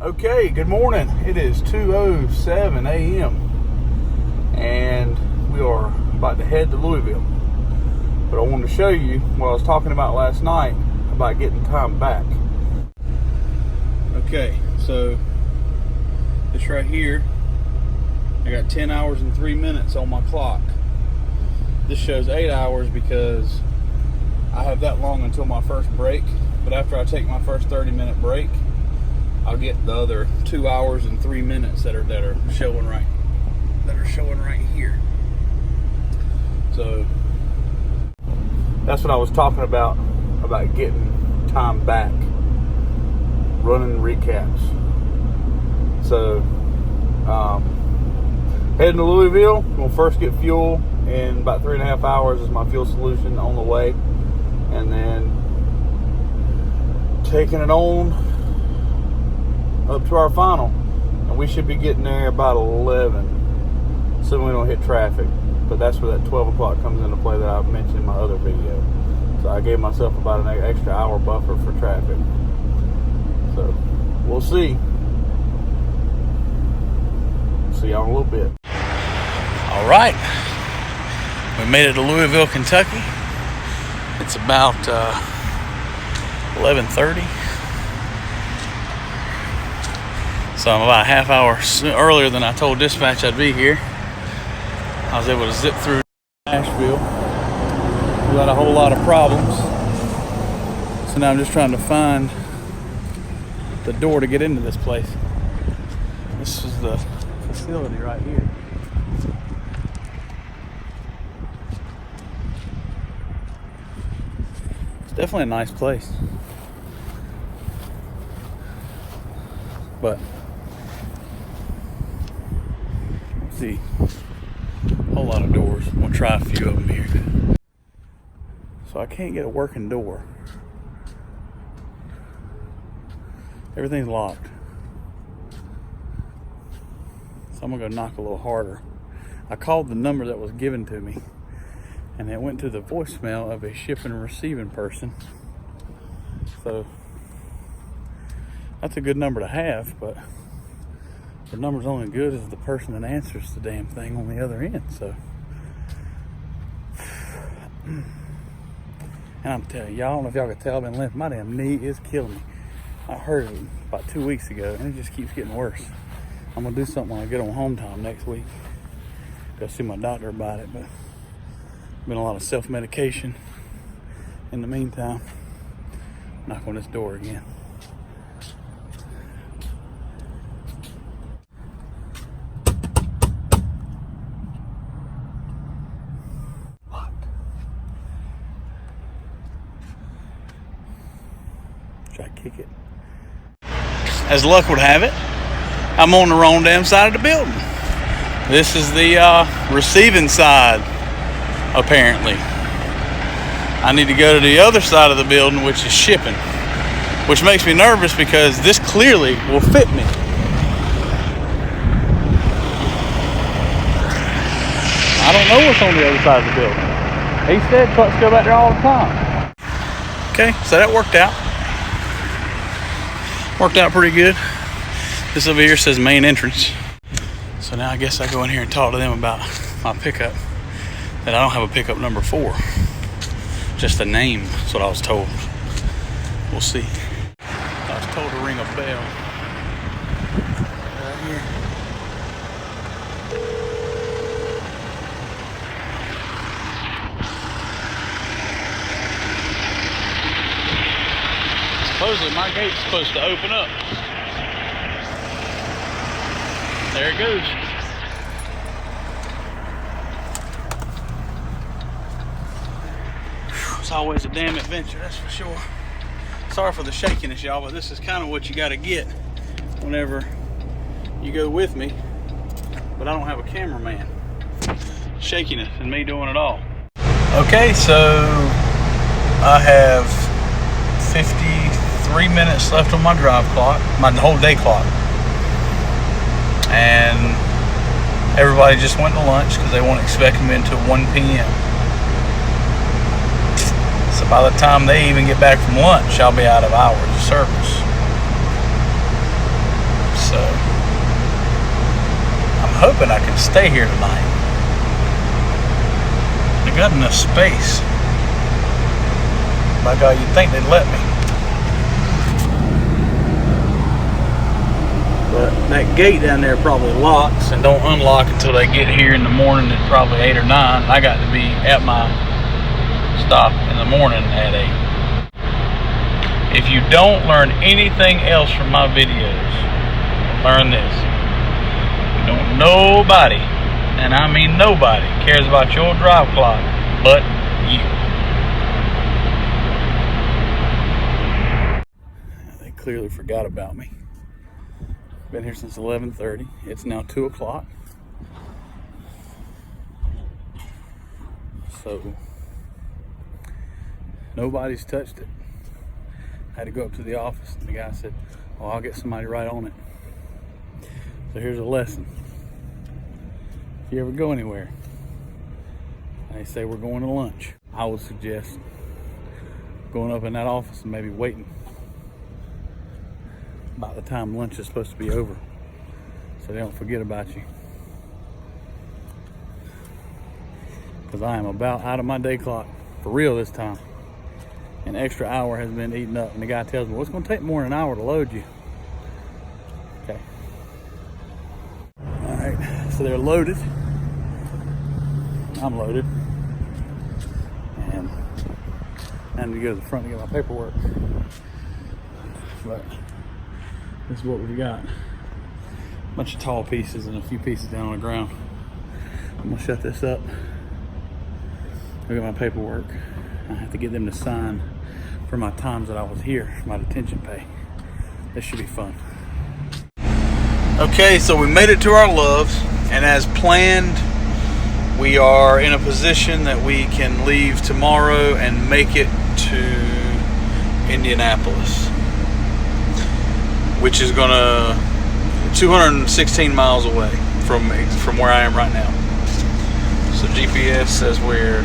Okay, good morning. It is 2:07 a.m. and we are about to head to Louisville. But I wanted to show you what I was talking about last night about getting time back. Okay, so this right here, I got 10 hours and 3 minutes on my clock. This shows 8 hours because I have that long until my first break. But after I take my first 30-minute break, I'll get the other 2 hours and 3 minutes that are showing right here. So that's what I was talking about getting time back, running recaps. So heading to Louisville. We'll first get fuel in about 3.5 hours is my fuel solution on the way, and then taking it on up to our final, and we should be getting there about 11, so we don't hit traffic. But that's where that 12 o'clock comes into play that I mentioned in my other video. So I gave myself about an extra hour buffer for traffic. So we'll see. See y'all in a little bit. All right, we made it to Louisville, Kentucky. It's about 11:30. So I'm about a half hour earlier than I told dispatch I'd be here. I was able to zip through Nashville without a whole lot of problems. So now I'm just trying to find the door to get into this place. This is the facility right here. It's definitely a nice place. But see, a whole lot of doors. I'm gonna try a few of them here. So I can't get a working door. Everything's locked. So I'm gonna go knock a little harder. I called the number that was given to me, and it went to the voicemail of a shipping and receiving person. So that's a good number to have, but the number's only good as the person that answers the damn thing on the other end. So, and I'm telling y'all, I don't know if y'all can tell, I've been limping. My damn knee is killing me. I hurt it about 2 weeks ago, and it just keeps getting worse. I'm gonna do something when I get on home time next week. Go see my doctor about it, but been a lot of self-medication in the meantime. Knock on this door again. Try to kick it. As luck would have it, I'm on the wrong damn side of the building. This is the receiving side, apparently. I need to go to the other side of the building, which is shipping, which makes me nervous because this clearly will fit me. I don't know what's on the other side of the building. He said trucks go back there all the time. Okay, so that worked out. Worked out pretty good. This over here says main entrance. So now I guess I go in here and talk to them about my pickup. That I don't have a pickup number 4. Just a name, that's what I was told. We'll see. I was told to ring a bell. Right here. Supposedly my gate's supposed to open up. There it goes. It's always a damn adventure, that's for sure. Sorry for the shakiness, y'all, but this is kind of what you got to get whenever you go with me. But I don't have a cameraman. Shakiness and me doing it all. Okay, so I have 53 minutes left on my drive clock, my whole day clock. And everybody just went to lunch because they weren't expecting me until 1 p.m. So by the time they even get back from lunch, I'll be out of hours of service. hoping I can stay here tonight. I got enough space. By God, you'd think they'd let me. But that gate down there probably locks and don't unlock until they get here in the morning at probably 8 or 9. I got to be at my stop in the morning at 8. If you don't learn anything else from my videos, learn this. Nobody, and I mean nobody, cares about your drive clock but you. They clearly forgot about me. Been here since 11:30. It's now 2 o'clock. So nobody's touched it. I had to go up to the office and the guy said, "Oh, I'll get somebody right on it." So here's a lesson. If you ever go anywhere, they say we're going to lunch, I would suggest going up in that office and maybe waiting about the time lunch is supposed to be over so they don't forget about you. Because I am about out of my day clock for real this time. An extra hour has been eaten up, and the guy tells me, well, it's going to take more than an hour to load you. Okay. All right, so they're loaded. I'm loaded. And I need to go to the front to get my paperwork. But this is what we've got. A bunch of tall pieces and a few pieces down on the ground. I'm gonna shut this up. Look at my paperwork. I have to get them to sign for my times that I was here, my detention pay. This should be fun. Okay, so we made it to our loves, and as planned, we are in a position that we can leave tomorrow and make it to Indianapolis, which is gonna 216 miles away from where I am right now. So GPS says we're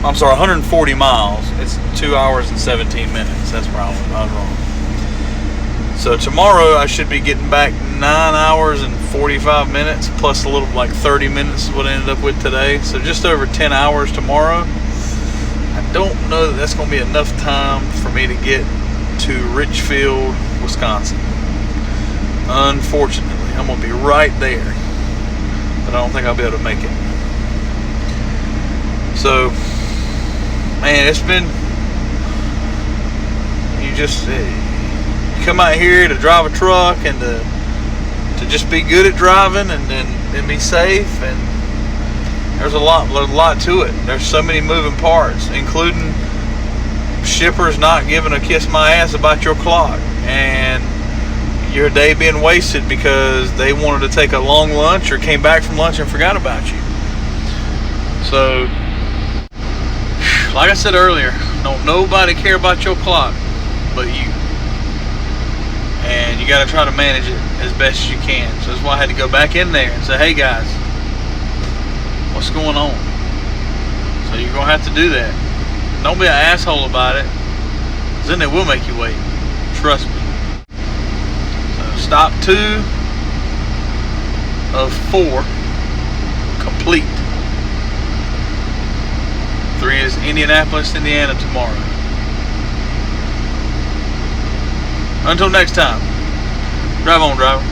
140 miles. It's 2 hours and 17 minutes. That's where I was wrong. So tomorrow I should be getting back 9 hours and 45 minutes plus a little like 30 minutes is what I ended up with today. So just over 10 hours tomorrow. I don't know that that's going to be enough time for me to get to Richfield, Wisconsin. Unfortunately, I'm going to be right there, but I don't think I'll be able to make it. So, man, it's been, you come out here to drive a truck and to just be good at driving and be safe, and there's a lot to it. There's so many moving parts, including shippers not giving a kiss my ass about your clock and your day being wasted because they wanted to take a long lunch or came back from lunch and forgot about you. So, like I said earlier, don't nobody care about your clock but you. And you got to try to manage it as best as you can. So that's why I had to go back in there and say, hey guys, what's going on? So you're going to have to do that. Don't be an asshole about it, because then they will make you wait. Trust me. So stop 2 of 4 complete. 3 is Indianapolis, Indiana tomorrow. Until next time, drive on, driver.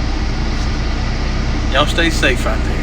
Y'all stay safe out there.